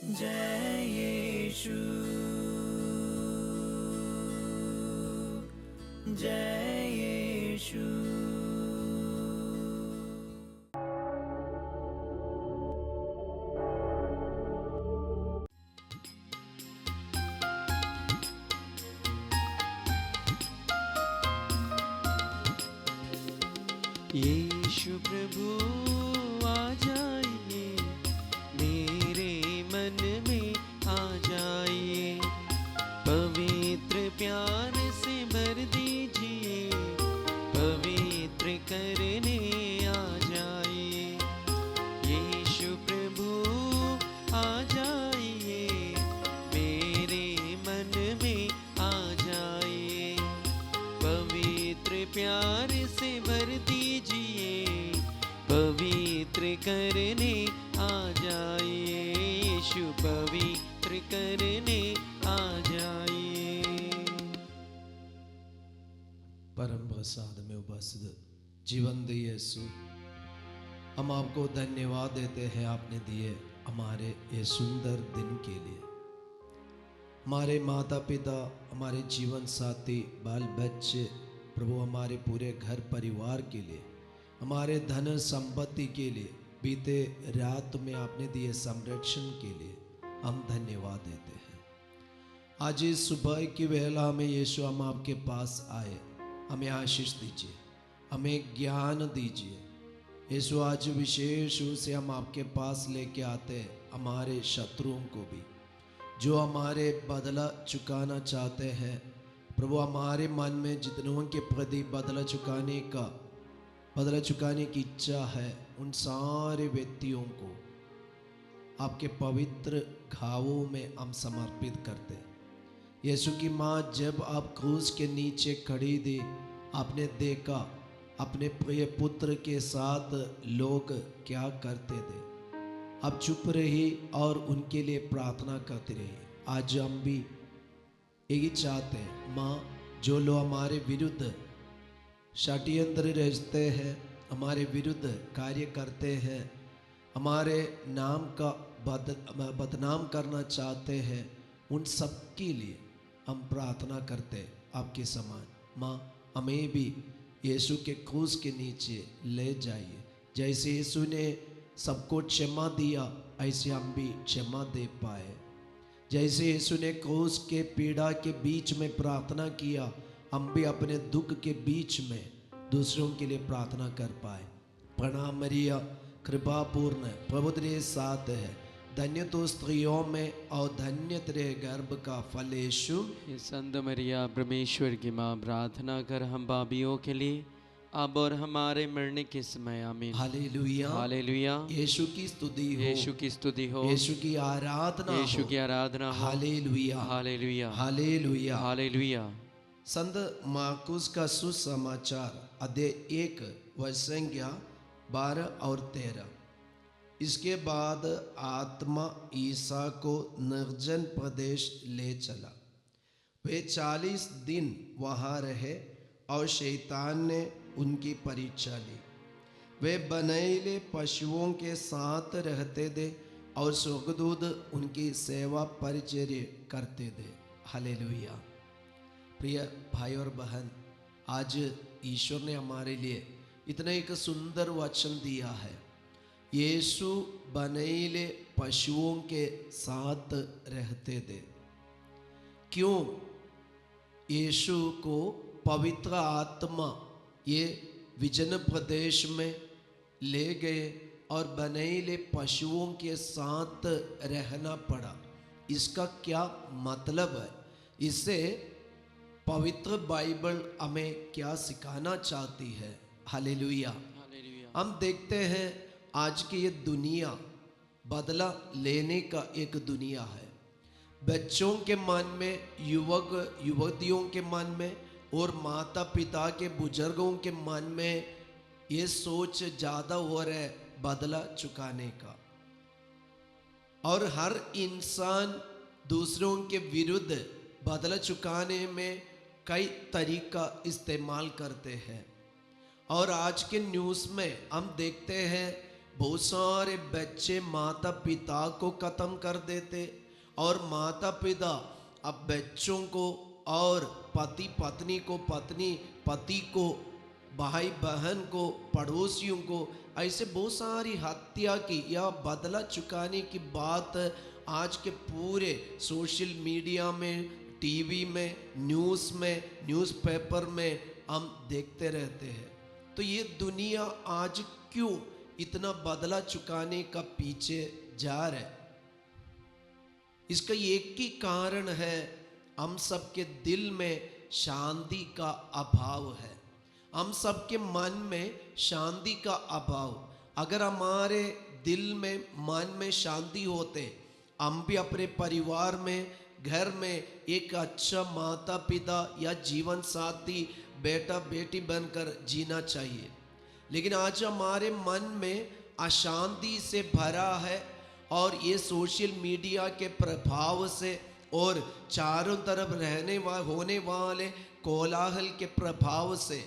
जय यीशु, जय यीशु। यीशु प्रभु आ जाइए, मेरे मन में आ जाइए, पवित्र प्यार से भर दीजिए, पवित्र करने आ जाइए। यीशु प्रभु आ जाइए, मेरे मन में आ जाइए, पवित्र प्यार से भर दीजिए, पवित्र करने आ जाइए। यीशु पवित्र करने आ जाइए। परम प्रसाद में उपस्थित जीवन दे यीशु, हम आपको धन्यवाद देते हैं आपने दिए हमारे ये सुंदर दिन के लिए। हमारे माता पिता, हमारे जीवन साथी, बाल बच्चे, प्रभु हमारे पूरे घर परिवार के लिए, हमारे धन संपत्ति के लिए, बीते रात में आपने दिए संरक्षण के लिए हम धन्यवाद देते हैं। आज इस सुबह की वेला में यीशु हम आपके पास आए, हमें आशीष दीजिए, हमें ज्ञान दीजिए। यीशु आज विशेष रूप से हम आपके पास लेके आते हैं हमारे शत्रुओं को भी, जो हमारे बदला चुकाना चाहते हैं। प्रभु हमारे मन में जितनों के प्रति बदला चुकाने की इच्छा है, उन सारे व्यक्तियों को आपके पवित्र घावों में हम समर्पित करते हैं। यीशु की माँ जब आप क्रूस के नीचे खड़ी थी, आपने देखा अपने प्रिय पुत्र के साथ लोग क्या करते थे। अब चुप रही और उनके लिए प्रार्थना करते रही। आज हम भी यही चाहते हैं माँ, जो लोग हमारे विरुद्ध षड्यंत्र रचते हैं, हमारे विरुद्ध कार्य करते हैं, हमारे नाम का बदनाम करना चाहते हैं, उन सब के लिए हम प्रार्थना करते हैं आपके समान। माँ, हमें भी यीशु के क्रूस के नीचे ले जाइए। जैसे यीशु ने सबको क्षमा दिया, ऐसे हम भी क्षमा दे पाए। जैसे यीशु ने क्रूस के पीड़ा के बीच में प्रार्थना किया, हम भी अपने दुख के बीच में दूसरों के लिए प्रार्थना कर पाए। प्रणाम मरिया, कृपा पूर्ण, प्रभु तेरे साथ है, धन्य तो स्त्रियों में और धन्य तेरे गर्भ का फल यीशु। संत मरिया परमेश्वर की माँ, प्रार्थना कर हम पापियों के लिए, अब और हमारे मरने के समय। आमीन। Hallelujah, hallelujah. यीशु की स्तुति हो, यीशु की स्तुति हो, यीशु की आराधना हो, यीशु की आराधना हो। Hallelujah, hallelujah, hallelujah, hallelujah. संत मार्कुस का सुसमाचार अध्याय 1 वचन संख्या 12 और 13। इसके बाद आत्मा ईसा को निर्जन प्रदेश ले चला। वे 40 दिन वहाँ रहे और शैतान ने उनकी परीक्षा ली। वे बनेले पशुओं के साथ रहते थे और स्वर्गदूत उनकी सेवा परिचर्या करते थे। हालेलुया। प्रिय भाई और बहन, आज ईश्वर ने हमारे लिए इतना एक सुंदर वचन दिया है। यीशु बनेले पशुओं के साथ रहते थे। क्यों? यीशु को पवित्र आत्मा ये विजन प्रदेश में ले गए और बनेले पशुओं के साथ रहना पड़ा। इसका क्या मतलब है? इससे पवित्र बाइबल हमें क्या सिखाना चाहती है? हालेलुया। हम देखते हैं आज की ये दुनिया बदला लेने का एक दुनिया है। बच्चों के मन में, युवक युवतियों के मन में और माता पिता के बुजुर्गों के मन में ये सोच ज़्यादा हो रहा है बदला चुकाने का। और हर इंसान दूसरों के विरुद्ध बदला चुकाने में कई तरीका इस्तेमाल करते हैं। और आज के न्यूज़ में हम देखते हैं बहुत सारे बच्चे माता पिता को खत्म कर देते और माता पिता अब बच्चों को और पति पत्नी को, पत्नी पति को, भाई बहन को, पड़ोसियों को, ऐसे बहुत सारी हत्या की या बदला चुकाने की बात आज के पूरे सोशल मीडिया में, टीवी में, न्यूज़ में, न्यूज़पेपर में हम देखते रहते हैं। तो ये दुनिया आज क्यों इतना बदला चुकाने का पीछे जा रहा है? इसका एक ही कारण है, हम सबके दिल में शांति का अभाव है। हम सबके मन में शांति का अभाव। अगर हमारे दिल में, मन में शांति होते, हम भी अपने परिवार में, घर में एक अच्छा माता पिता या जीवन साथी, बेटा बेटी बनकर जीना चाहिए। लेकिन आज हमारे मन में अशांति से भरा है और ये सोशल मीडिया के प्रभाव से और चारों तरफ होने वाले कोलाहल के प्रभाव से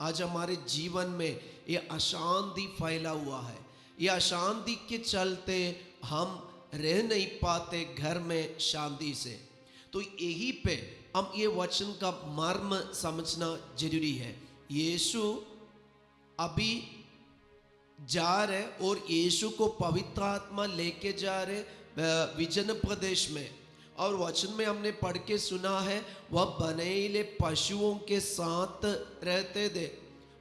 आज हमारे जीवन में ये अशांति फैला हुआ है। ये अशांति के चलते हम रह नहीं पाते घर में शांति से। तो यही पे हम ये वचन का मर्म समझना जरूरी है। यीशु अभी जा रहे और यीशु को पवित्र आत्मा लेके जा रहे विजन प्रदेश में, और वचन में हमने पढ़ के सुना है वह बनेले पशुओं के साथ रहते थे।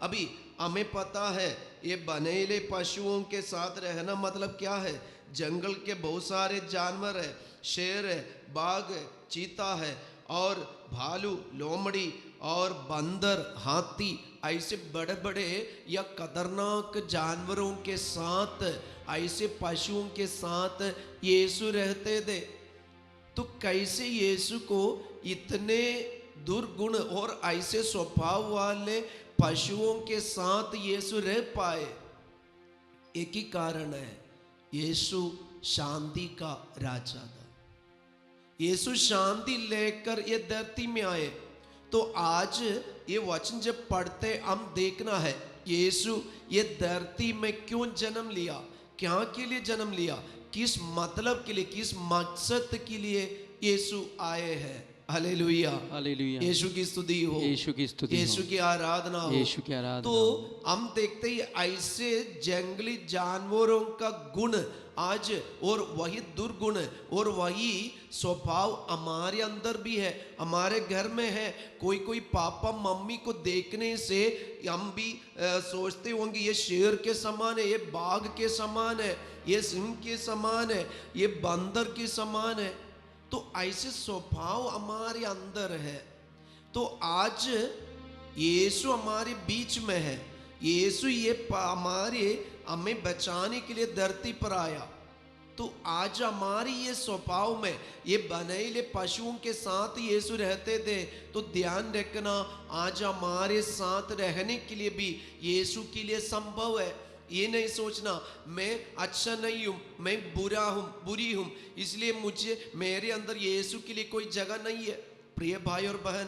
अभी हमें पता है ये बनेले पशुओं के साथ रहना मतलब क्या है। जंगल के बहुत सारे जानवर है, शेर है, बाघ है, चीता है और भालू, लोमड़ी और बंदर, हाथी, ऐसे बड़े बड़े या खतरनाक जानवरों के साथ, ऐसे पशुओं के साथ यीशु रहते थे। तो कैसे यीशु को इतने दुर्गुण और ऐसे स्वभाव वाले पशुओं के साथ यीशु रह पाए? एक ही कारण है, यीशु शांति का राजा था। यीशु शांति लेकर ये धरती में आए। तो आज ये वचन जब पढ़ते हम देखना है यीशु ये धरती में क्यों जन्म लिया, क्या के लिए जन्म लिया, किस मतलब के लिए, किस मकसद के लिए यीशु आए हैं। Hallelujah, hallelujah. यीशु की स्तुति हो, यीशु की स्तुति हो, यीशु की आराधना हो, यीशु की आराधना तो हो। हम देखते ही ऐसे जंगली जानवरों का गुण आज और वही दुर्गुण और वही स्वभाव हमारे अंदर भी है, हमारे घर में है। कोई कोई पापा मम्मी को देखने से हम भी सोचते होंगे ये शेर के समान है, ये बाघ के समान है, ये सिंह के समान है, ये बंदर के समान है। तो ऐसे स्वभाव हमारे अंदर है। तो आज यीशु हमारे बीच में है। यीशु ये हमें बचाने के लिए धरती पर आया। तो आज हमारी ये स्वभाव में ये बनेले पशुओं के साथ यीशु रहते थे। तो ध्यान रखना, आज हमारे साथ रहने के लिए भी यीशु के लिए संभव है। ये नहीं सोचना मैं अच्छा नहीं हूँ, मैं बुरा हूँ, बुरी हूँ, इसलिए मुझे मेरे अंदर यीशु के लिए कोई जगह नहीं है। प्रिय भाई और बहन,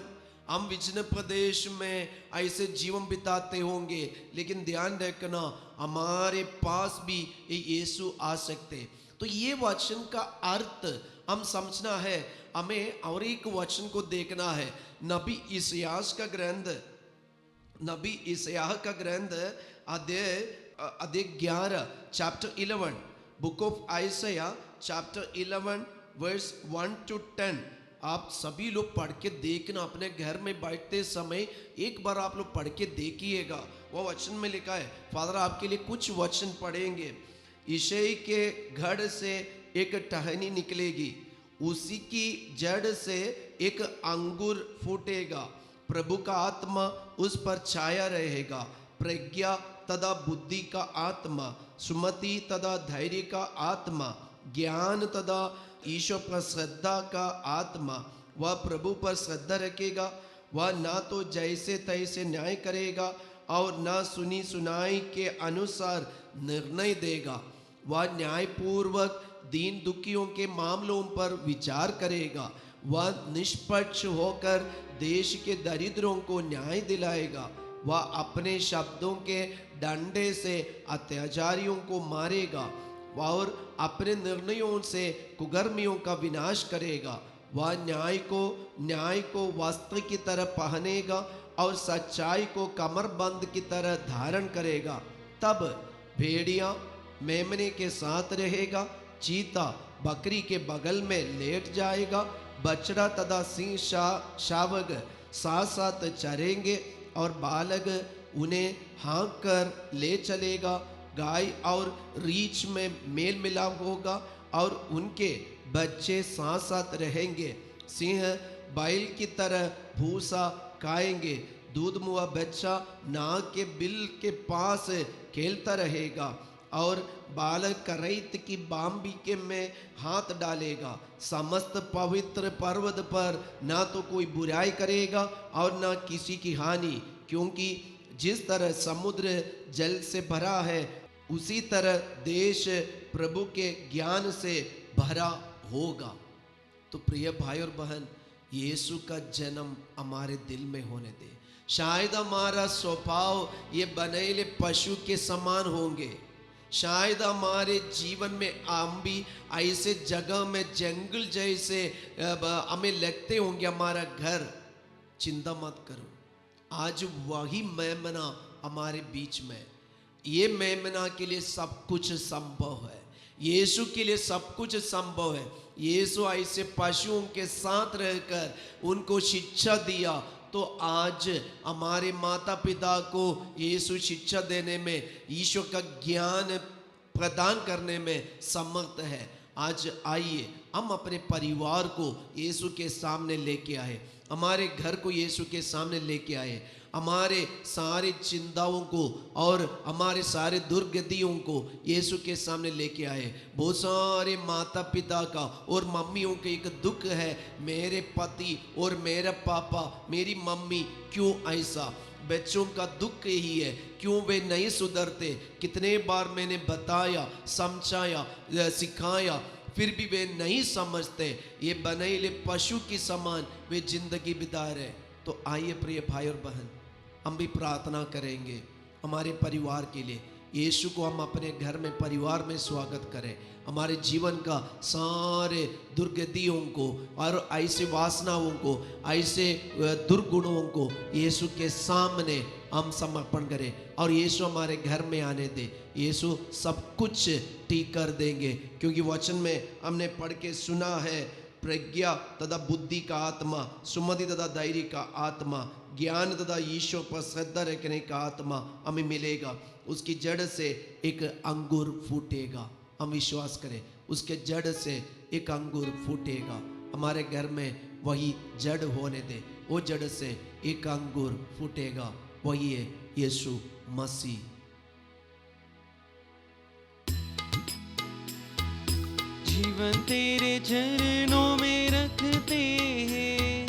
हम विजन प्रदेश में ऐसे जीवन बिताते होंगे, लेकिन ध्यान रखना हमारे पास भी ये यीशु आ सकते। तो ये वचन का अर्थ हम समझना है। हमें और एक वचन को देखना है, नबी इस्याह का ग्रंथ, नबी इस्याह का ग्रंथ अध्याय 11 chapter 11, book of Isaiah chapter 11 verse 1 to 10। आप सभी लोग पढ़ के देखना, अपने घर में बैठते समय एक बार आप लोग पढ़ के देखिएगा। वो वचन में लिखा है, फादर आपके लिए कुछ वचन पढ़ेंगे। यिशै के घर से एक टहनी निकलेगी, उसी की जड़ से एक अंगूर फूटेगा, प्रभु का आत्मा उस पर छाया रहेगा, प्रज्ञा तथा बुद्धि का आत्मा, सुमति तथा धैर्य का आत्मा, ज्ञान तथा ईश्वर पर श्रद्धा का आत्मा। वह प्रभु पर श्रद्धा रखेगा, वह ना तो जैसे तैसे न्याय करेगा और ना सुनी सुनाई के अनुसार निर्णय देगा। वह न्यायपूर्वक दीन दुखियों के मामलों पर विचार करेगा। वह निष्पक्ष होकर देश के दरिद्रों को न्याय दिलाएगा। वह अपने शब्दों के डंडे से अत्याचारियों को मारेगा और अपने निर्णयों से कुकर्मियों का विनाश करेगा। वह न्याय को वस्त्र की तरह पहनेगा और सच्चाई को कमरबंद की तरह धारण करेगा। तब भेड़िया मेमने के साथ रहेगा, चीता बकरी के बगल में लेट जाएगा, बछड़ा तथा सिंह शावक साथ साथ चरेंगे और बालक उन्हें हाँक कर ले चलेगा। गाय और रीछ में मेल मिलाप होगा और उनके बच्चे साथ साथ रहेंगे। सिंह बैल की तरह भूसा खाएंगे, दूध मुआ बच्चा नाग के बिल के पास खेलता रहेगा और बालक करैत की बाम्बी के में हाथ डालेगा। समस्त पवित्र पर्वत पर ना तो कोई बुराई करेगा और ना किसी की हानि, क्योंकि जिस तरह समुद्र जल से भरा है उसी तरह देश प्रभु के ज्ञान से भरा होगा। तो प्रिय भाई और बहन, यीशु का जन्म हमारे दिल में होने दे। शायद हमारा स्वभाव ये बनेले पशु के समान होंगे, शायद हमारे जीवन में हम भी ऐसे जगह में जंगल जैसे हमें लगते होंगे हमारा घर। चिंता मत करो, आज वही मेमना हमारे बीच में। ये मेमना के लिए सब कुछ संभव है, यीशु के लिए सब कुछ संभव है। यीशु ऐसे पशुओं के साथ रहकर उनको शिक्षा दिया, तो आज हमारे माता पिता को यीशु शिक्षा देने में, ईश्वर का ज्ञान प्रदान करने में समर्थ है। आज आइए हम अपने परिवार को यीशु के सामने लेके आए, हमारे घर को यीशु के सामने लेके आए, हमारे सारे चिंताओं को और हमारे सारे दुर्गतियों को यीशु के सामने लेके आए। बहुत सारे माता पिता का और मम्मियों का एक दुख है, मेरे पति और मेरा पापा, मेरी मम्मी क्यों ऐसा। बच्चों का दुख यही है, क्यों वे नहीं सुधरते। कितने बार मैंने बताया, समझाया, सिखाया, फिर भी वे नहीं समझते। ये बनेले पशु की समान वे जिंदगी बिता रहे। तो आइए प्रिय भाई और बहन, हम भी प्रार्थना करेंगे हमारे परिवार के लिए। यीशु को हम अपने घर में, परिवार में स्वागत करें। हमारे जीवन का सारे दुर्गतियों को और ऐसे वासनाओं को, ऐसे दुर्गुणों को यीशु के सामने हम समर्पण करें और यीशु हमारे घर में आने दे। यीशु सब कुछ ठीक कर देंगे, क्योंकि वचन में हमने पढ़ के सुना है, प्रज्ञा तथा बुद्धि का आत्मा, सुमति तथा धैर्य का आत्मा, ज्ञान तथा ईश्वर पर श्रद्धा रखने का आत्मा हमें मिलेगा। उसकी जड़ से एक अंगूर फूटेगा। हम विश्वास करें, उसके जड़ से एक अंगूर फूटेगा। हमारे घर में वही जड़ होने दे, वो जड़ से एक अंगूर फूटेगा, वही है यीशु मसीह। जीवन तेरे चरणों में रखते हैं,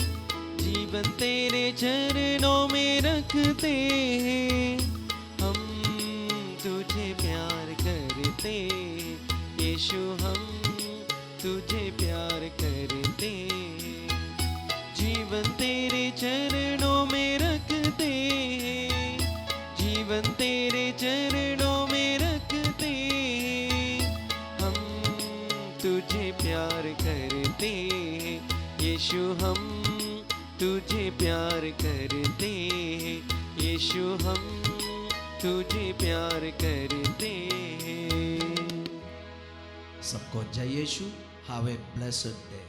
जीवन तेरे चरणों में रखते हैं, हम तुझे प्यार करते यीशु, हम तुझे प्यार करते। जीवन तेरे चरणों में रखते हैं, जीवन तेरे चरणों में रखते, हम तुझे प्यार करते यीशु, हम तुझे प्यार करते यीशु, हम तुझे प्यार करते। सबको जय यीशु। Have a blessed day.